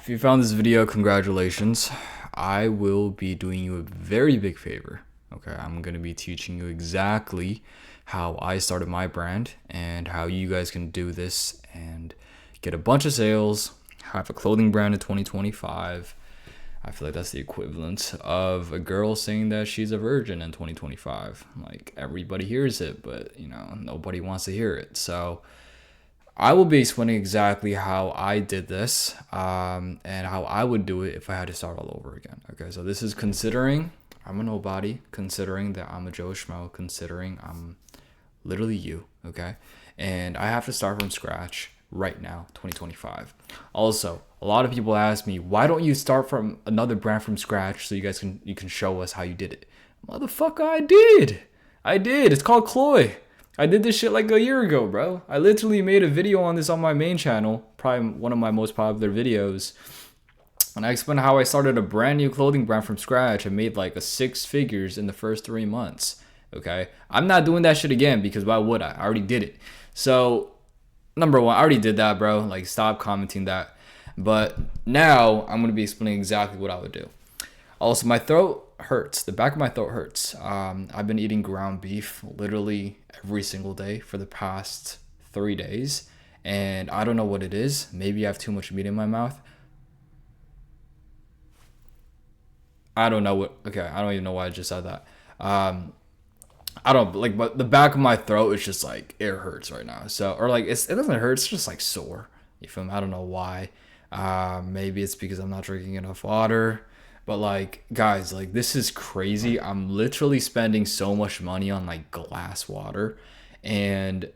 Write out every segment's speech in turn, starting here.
If you found this video, congratulations. I will be doing you a very big favor. Okay, I'm going to be teaching you exactly how I started my brand and how you guys can do this and get a bunch of sales, have a clothing brand in 2025. I feel like that's the equivalent of a girl saying that she's a virgin in 2025. Like, everybody hears it, but nobody wants to hear it. So I will be explaining exactly how I did this and how I would do it if I had to start all over again. Okay, so this is considering I'm a nobody, considering that I'm a Joe Schmo, considering I'm literally you, okay? And I have to start from scratch right now, 2025. Also, a lot of people ask me, why don't you start from another brand from scratch so you can show us how you did it? Motherfucker, I did. It's called Cloy. I did this shit like a year ago, bro. I literally made a video on this on my main channel, probably one of my most popular videos. And I explained how I started a brand new clothing brand from scratch and made like a 6 figures in the first 3 months. Okay. I'm not doing that shit again because why would I? I already did it. So, number one, I already did that, bro. Like, stop commenting that. But now I'm going to be explaining exactly what I would do. Also, my throat hurts. The back of my throat hurts. I've been eating ground beef literally every single day for the past 3 days. And I don't know what it is. Maybe I have too much meat in my mouth. I don't know what. Okay, I don't even know why I just said that. I don't like, but the back of my throat is just like it hurts right now. So, or like it doesn't hurt. It's just like sore. You feel me? I don't know why. Maybe it's because I'm not drinking enough water. But like, guys, like this is crazy. I'm literally spending so much money on like glass water, and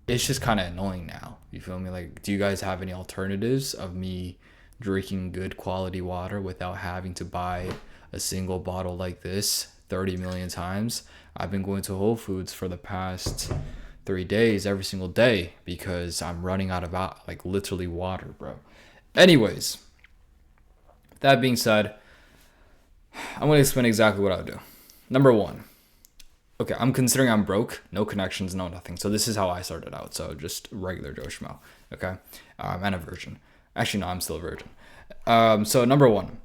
it's just kind of annoying now. You feel me? Like, do you guys have any alternatives of me drinking good quality water without having to buy a single bottle like this 30 million times? I've been going to Whole Foods for the past 3 days every single day because I'm running out of like literally water, bro. Anyways, that being said, I'm going to explain exactly what I would do. Number one, okay, I'm considering I'm broke, no connections, no nothing. So this is how I started out. So just regular Joe Schmo, okay? And a virgin. Actually, no, I'm still a virgin. So number one,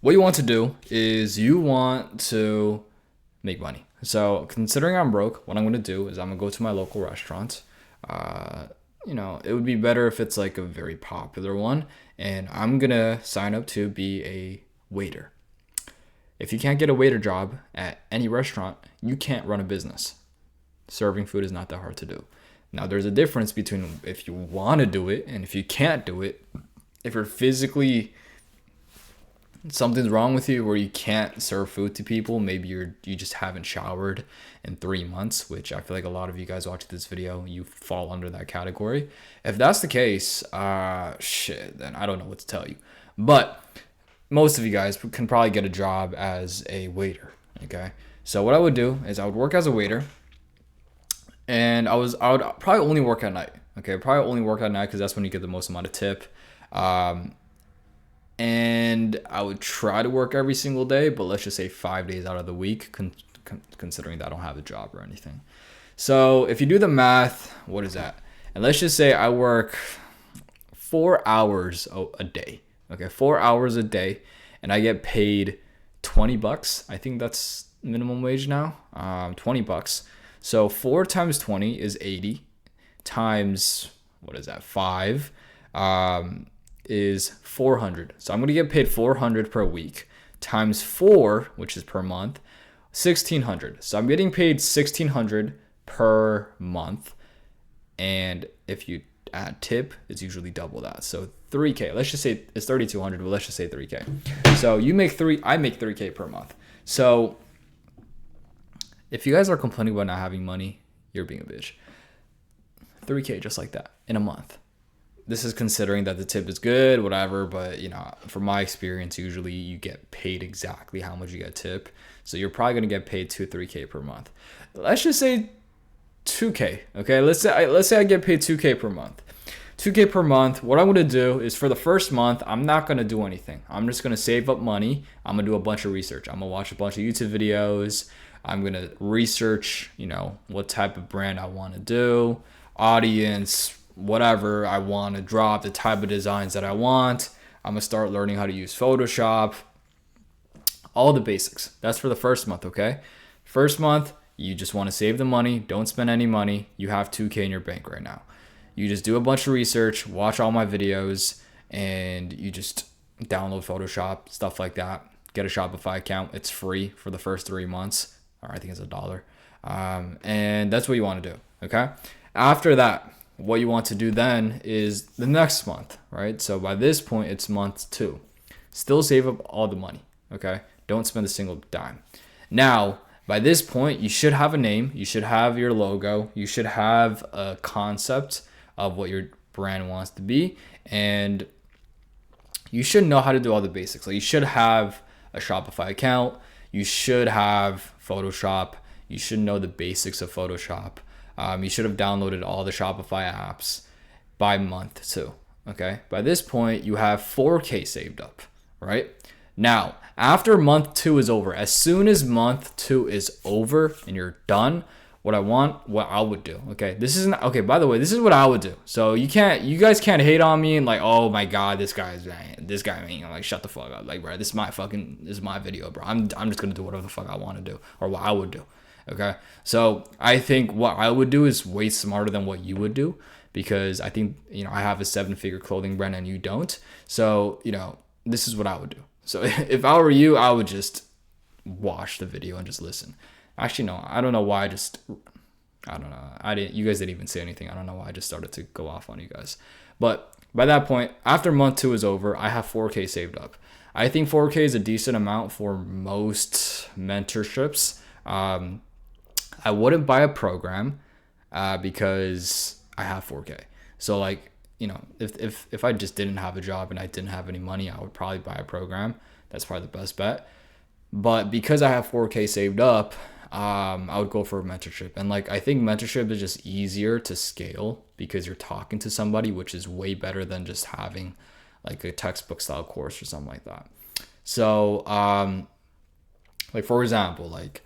what you want to do is you want to make money. So considering I'm broke, what I'm going to do is I'm going to go to my local restaurant. It would be better if it's like a very popular one. And I'm going to sign up to be a waiter. If you can't get a waiter job at any restaurant, you can't run a business. Serving food is not that hard to do. Now, there's a difference between if you want to do it and if you can't do it. If you're physically, something's wrong with you where you can't serve food to people, maybe you just haven't showered in 3 months, which I feel like a lot of you guys watching this video, you fall under that category. If that's the case, then I don't know what to tell you. But most of you guys can probably get a job as a waiter, okay? So what I would do is I would work as a waiter, and I would probably only work at night, okay? Probably only work at night because that's when you get the most amount of tip. And I would try to work every single day, but let's just say 5 days out of the week, considering that I don't have a job or anything. So if you do the math, what is that? And let's just say I work 4 hours a day. Okay, 4 hours a day, and I get paid $20. I think that's minimum wage now. $20. So 4 times 20 is 80. Times, what is that? 5 is 400. So I'm gonna get paid 400 per week. Times 4, which is per month, 1,600. So I'm getting paid 1,600 per month, and if you add tip, it's usually double that. So 3K. Let's just say it's 3,200, but let's just say 3K. So I make 3K per month. So if you guys are complaining about not having money, you're being a bitch. 3K just like that in a month. This is considering that the tip is good, whatever, but from my experience, usually you get paid exactly how much you get tip. So you're probably gonna get paid 2-3K per month. Let's just say 2K. Okay, let's say I get paid 2K per month. 2K per month. What I'm gonna do is for the first month, I'm not gonna do anything. I'm just gonna save up money. I'm gonna do a bunch of research. I'm gonna watch a bunch of YouTube videos. I'm gonna research, what type of brand I want to do, audience, whatever I want to drop, the type of designs that I want. I'm gonna start learning how to use Photoshop, all the basics. That's for the first month, okay? First month, you just want to save the money, don't spend any money. You have 2K in your bank right now. You just do a bunch of research, watch all my videos, and you just download Photoshop, stuff like that. Get a Shopify account. It's free for the first 3 months, or I think it's $1. And that's what you want to do, okay? After that, what you want to do then is the next month, right? So by this point, it's month 2. Still save up all the money, okay? Don't spend a single dime. Now, by this point, you should have a name. You should have your logo. You should have a concept of what your brand wants to be. And you should know how to do all the basics. Like you should have a Shopify account. You should have Photoshop. You should know the basics of Photoshop. You should have downloaded all the Shopify apps by month 2. Okay. By this point, you have 4K saved up, right? Now, after month 2 is over, as soon as month 2 is over and you're done, what I would do, okay? This isn't, okay, by the way, this is what I would do. So you guys can't hate on me and like, oh my God, this guy, man, like, shut the fuck up. Like, bro, this is my video, bro. I'm just gonna do whatever the fuck I want to do or what I would do, okay? So I think what I would do is way smarter than what you would do because I think, I have a 7-figure clothing brand and you don't. So, this is what I would do. So if I were you, I would just watch the video and just listen. Actually, no, I don't know why I don't know. You guys didn't even say anything. I don't know why I just started to go off on you guys. But by that point, after month 2 is over, I have 4K saved up. I think 4K is a decent amount for most mentorships. I wouldn't buy a program because I have 4K. So like, if I just didn't have a job and I didn't have any money, I would probably buy a program. That's probably the best bet. But because I have 4K saved up, I would go for a mentorship. And like, I think mentorship is just easier to scale because you're talking to somebody, which is way better than just having like a textbook style course or something like that. So, like for example, like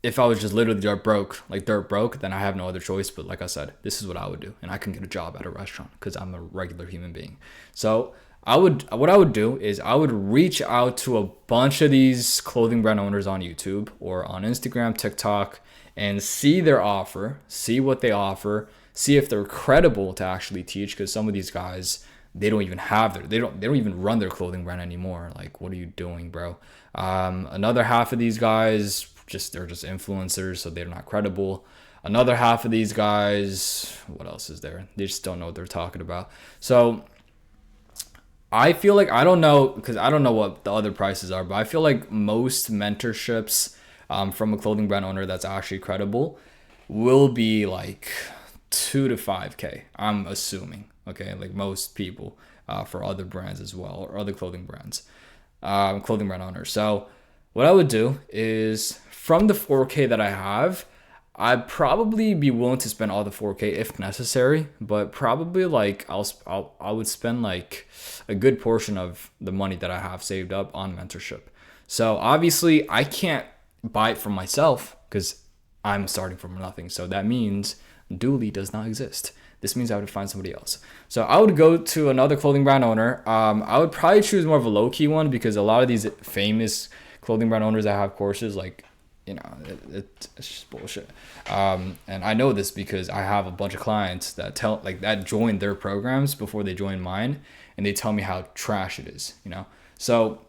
if I was just literally dirt broke, then I have no other choice. But like I said, this is what I would do. And I can get a job at a restaurant because I'm a regular human being. So what I would do is I would reach out to a bunch of these clothing brand owners on YouTube or on Instagram, TikTok, and see their offer, see what they offer, see if they're credible to actually teach. Because some of these guys, they don't even run their clothing brand anymore. Like, what are you doing, bro? Another half of these guys, they're just influencers, so they're not credible. Another half of these guys, what else is there? They just don't know what they're talking about. So I feel like, I don't know, because I don't know what the other prices are, but I feel like most mentorships from a clothing brand owner that's actually credible will be like 2 to 5K, I'm assuming, okay? Like most people for other brands as well, or other clothing brands, clothing brand owners. So what I would do is from the 4K that I have, I'd probably be willing to spend all the 4K if necessary, but probably like I would spend like a good portion of the money that I have saved up on mentorship. So obviously I can't buy it for myself because I'm starting from nothing. So that means Dooley does not exist. This means I would find somebody else. So I would go to another clothing brand owner. I would probably choose more of a low-key one because a lot of these famous clothing brand owners that have courses, like, it's just bullshit. And I know this because I have a bunch of clients that join their programs before they join mine, and they tell me how trash it is, So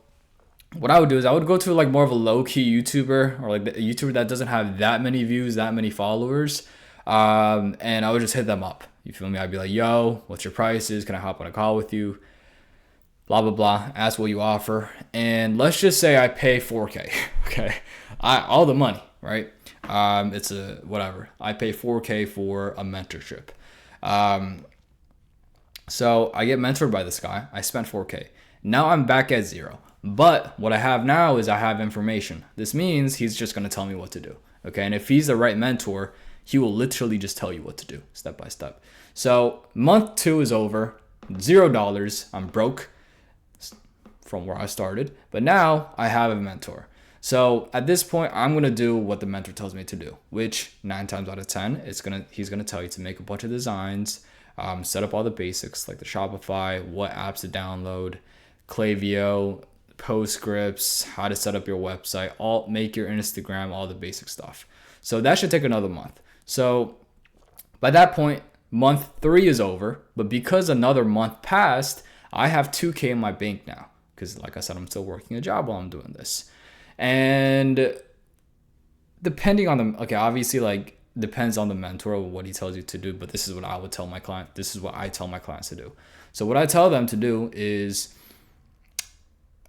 what I would do is I would go to like more of a low-key YouTuber, or like a YouTuber that doesn't have that many views, that many followers, and I would just hit them up. You feel me? I'd be like, yo, what's your prices? Can I hop on a call with you? Blah, blah, blah. Ask what you offer. And let's just say I pay 4K. Okay. All the money, right? It's a whatever. I pay 4K for a mentorship. So I get mentored by this guy. I spent 4K. Now I'm back at 0. But what I have now is I have information. This means he's just going to tell me what to do. Okay. And if he's the right mentor, he will literally just tell you what to do step by step. So month 2 is over. $0. I'm broke from where I started, but now I have a mentor. So at this point, I'm going to do what the mentor tells me to do, which 9 times out of 10, he's going to tell you to make a bunch of designs, set up all the basics like the Shopify, what apps to download, Klaviyo, PostScripts, how to set up your website, all make your Instagram, all the basic stuff. So that should take another month. So by that point, month 3 is over, but because another month passed, I have 2K in my bank now. Because like I said, I'm still working a job while I'm doing this. And depending on the, okay, obviously like depends on the mentor or what he tells you to do, but this is what I would tell my client. This is what I tell my clients to do. So what I tell them to do is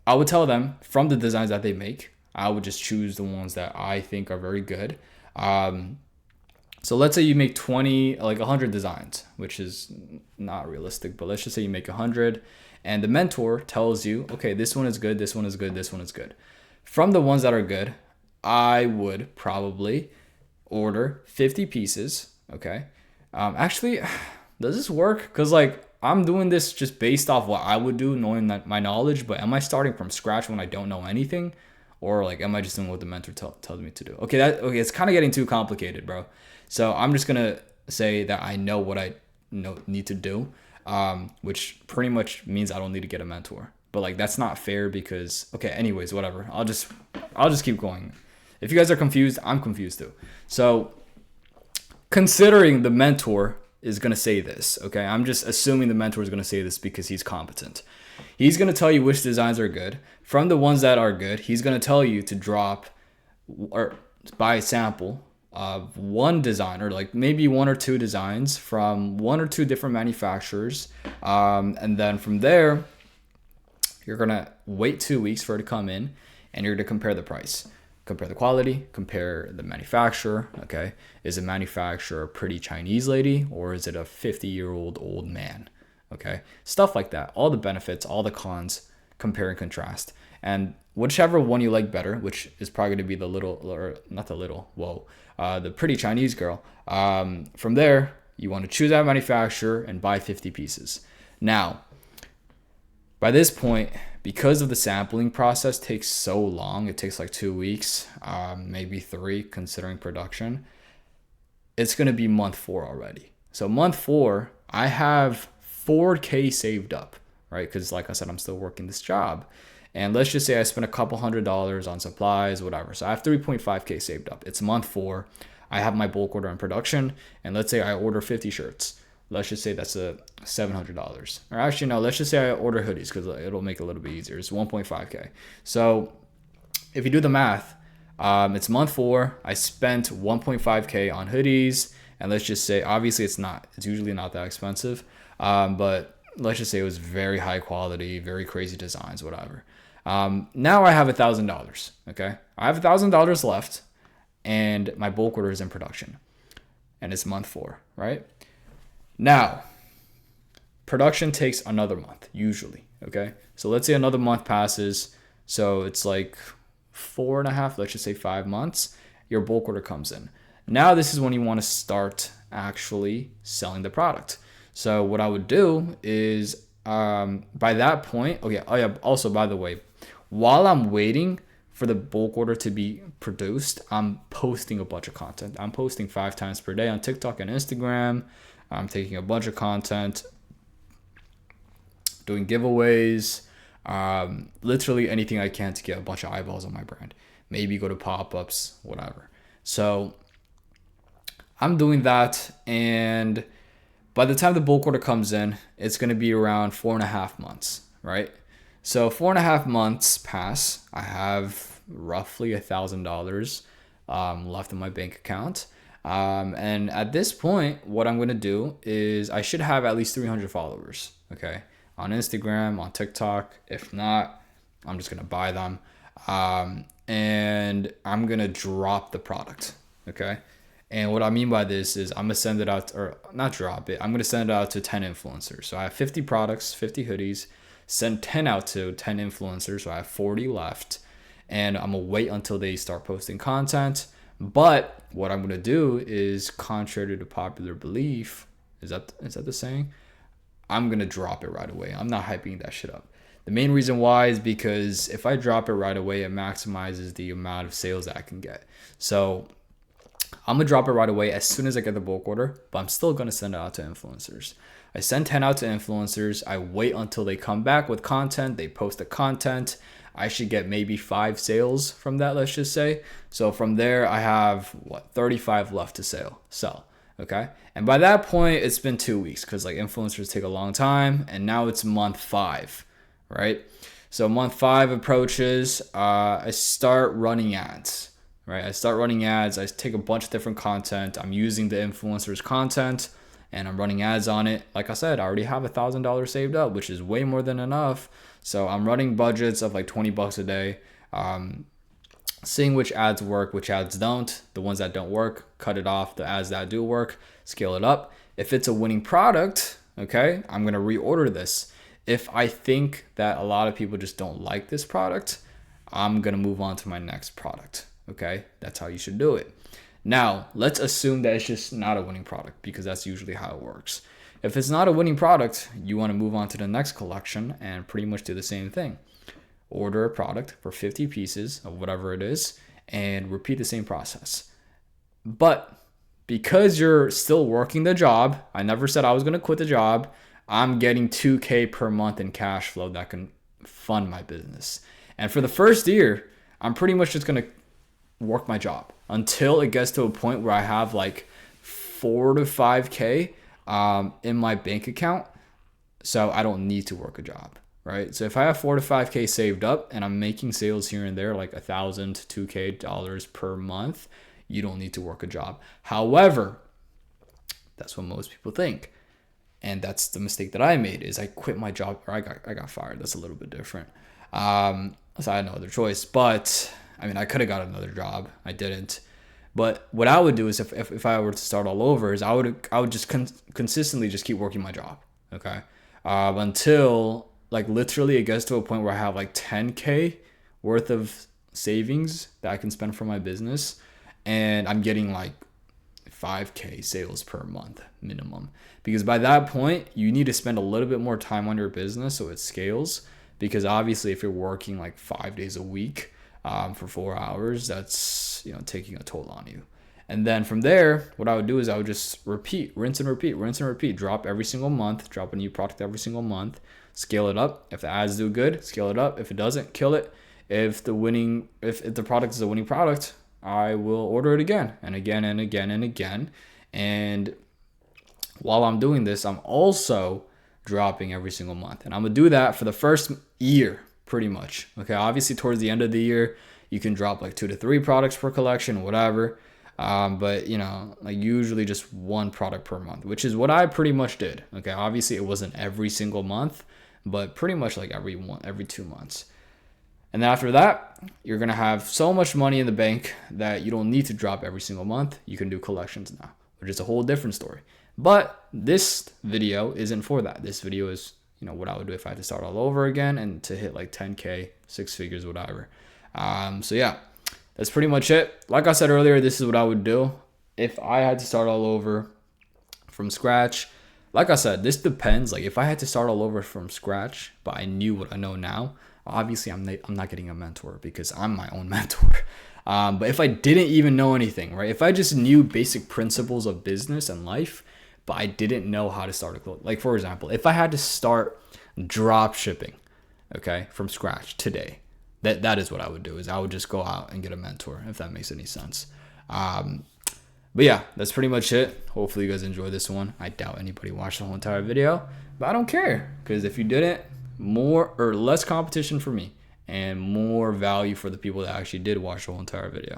I would tell them from the designs that they make, I would just choose the ones that I think are very good. So let's say you make 20, like 100 designs, which is not realistic, but let's just say you make 100 and the mentor tells you, okay, this one is good, this one is good, this one is good. From the ones that are good, I would probably order 50 pieces, okay? Actually, does this work? Because like I'm doing this just based off what I would do, knowing that my knowledge, but am I starting from scratch when I don't know anything? Or like, am I just doing what the mentor tells me to do? Okay, it's kind of getting too complicated, bro. So I'm just gonna say that I know what I need to do, which pretty much means I don't need to get a mentor. But like that's not fair because okay, anyways, whatever. I'll just keep going. If you guys are confused, I'm confused too. So considering the mentor is gonna say this, okay, I'm just assuming the mentor is gonna say this because he's competent. He's gonna tell you which designs are good. From the ones that are good, he's gonna tell you to drop or buy a sample of one design or like maybe 1 or 2 designs from 1 or 2 different manufacturers, and then from there you're gonna wait 2 weeks for it to come in and you're gonna compare the price, compare the quality, compare the manufacturer. Okay, is the manufacturer a pretty Chinese lady or is it a 50-year-old old man? Okay, stuff like that, all the benefits, all the cons, compare and contrast. And whichever one you like better, which is probably going to be the little, or not the little, the pretty Chinese girl. From there, you want to choose that manufacturer and buy 50 pieces. Now, by this point, because of the sampling process takes so long, it takes like 2 weeks, maybe 3 considering production, it's going to be month 4 already. So month 4, I have 4K saved up, right? Because like I said, I'm still working this job. And let's just say I spent a couple $100s on supplies, whatever. So I have 3.5K saved up. It's month 4. I have my bulk order in production. And let's say I order 50 shirts. Let's just say that's a $700. Or actually, no, let's just say I order hoodies because it'll make it a little bit easier. It's 1.5K. So if you do the math, it's month 4. I spent 1.5K on hoodies. And let's just say, obviously it's usually not that expensive. But let's just say it was very high quality, very crazy designs, whatever. Now I have $1,000. Okay, I have $1,000 left, and my bulk order is in production, and it's month 4, right? Now, production takes another month usually. Okay, so let's say another month passes, so it's like 4.5, let's just say 5 months. Your bulk order comes in. Now this is when you want to start actually selling the product. So what I would do is by that point, okay, oh yeah, also by the way, while I'm waiting for the bulk order to be produced, I'm posting a bunch of content. I'm posting 5 times per day on TikTok and Instagram. I'm taking a bunch of content, doing giveaways, literally anything I can to get a bunch of eyeballs on my brand. Maybe go to pop-ups, whatever. So I'm doing that, and by the time the bulk order comes in, it's going to be around 4.5 months, right? So 4.5 months pass. I have roughly $1,000 left in my bank account. And at this point, what I'm going to do is I should have at least 300 followers, okay? On Instagram, on TikTok. If not, I'm just going to buy them. And I'm going to drop the product, okay? And what I mean by this is I'm going to send it out, or not drop it, I'm going to send it out to 10 influencers. So I have 50 products, 50 hoodies, send 10 out to 10 influencers. So I have 40 left, and I'm going to wait until they start posting content. But what I'm going to do is, contrary to popular belief, is that the saying? I'm going to drop it right away. I'm not hyping that shit up. The main reason why is because if I drop it right away, it maximizes the amount of sales that I can get. So I'm going to drop it right away as soon as I get the bulk order, but I'm still going to send it out to influencers. I send 10 out to influencers. I wait until they come back with content. They post the content. I should get maybe 5 sales from that, let's just say. So from there, I have 35 left to sell. Okay. And by that point, it's been 2 weeks because like influencers take a long time. And now it's month 5, right? So month 5 approaches, I start running ads, right? I start running ads. I take a bunch of different content. I'm using the influencers' content and I'm running ads on it. Like I said, I already have $1,000 saved up, which is way more than enough. So I'm running budgets of like $20 a day, seeing which ads work, which ads don't. The ones that don't work, cut it off. The ads that do work, scale it up. If it's a winning product, okay, I'm gonna reorder this. If I think that a lot of people just don't like this product, I'm gonna move on to my next product. Okay, that's how you should do it. Now, let's assume that it's just not a winning product because that's usually how it works. If it's not a winning product, you want to move on to the next collection and pretty much do the same thing. Order a product for 50 pieces of whatever it is and repeat the same process. But because you're still working the job, I never said I was going to quit the job. I'm getting $2,000 per month in cash flow that can fund my business. And for the first year, I'm pretty much just going to work my job until it gets to a point where I have like 4 to 5K in my bank account. So I don't need to work a job, right? So if I have 4 to 5K saved up and I'm making sales here and there, like $1,000 to $2,000 per month, you don't need to work a job. However, that's what most people think. And that's the mistake that I made is I quit my job or I got fired. That's a little bit different. So I had no other choice, but I mean, I could have got another job. I didn't. But what I would do is if I were to start all over is I would just consistently just keep working my job. Okay. Until like literally it gets to a point where I have like 10K worth of savings that I can spend for my business. And I'm getting like 5K sales per month minimum. Because by that point, you need to spend a little bit more time on your business so it scales. Because obviously if you're working like 5 days a week, for 4 hours, that's taking a toll on you. And then from there, what I would do is I would just repeat, rinse and repeat, drop every single month, drop a new product every single month, scale it up. If the ads do good, scale it up. If it doesn't, kill it. If the product is a winning product, I will order it again and again and again and again. And while I'm doing this, I'm also dropping every single month. And I'm gonna do that for the first year. Pretty much. Okay. Obviously, towards the end of the year, you can drop like 2 to 3 products per collection, whatever. But like usually just 1 product per month, which is what I pretty much did. Okay. Obviously, it wasn't every single month, but pretty much like every 2 months. And then after that, you're gonna have so much money in the bank that you don't need to drop every single month. You can do collections now, which is a whole different story. But this video isn't for that. This video is what I would do if I had to start all over again and to hit like 10K, 6 figures, whatever. So yeah, that's pretty much it. Like I said earlier, this is what I would do if I had to start all over from scratch. Like I said, this depends. Like if I had to start all over from scratch, but I knew what I know now, obviously I'm not getting a mentor because I'm my own mentor. But if I didn't even know anything, right? If I just knew basic principles of business and life, but I didn't know how to start a close. Like for example, if I had to start drop shipping, okay, from scratch today, that is what I would do. Is I would just go out and get a mentor, if that makes any sense. But yeah, that's pretty much it. Hopefully you guys enjoyed this one. I doubt anybody watched the whole entire video, but I don't care because if you didn't, more or less competition for me and more value for the people that actually did watch the whole entire video.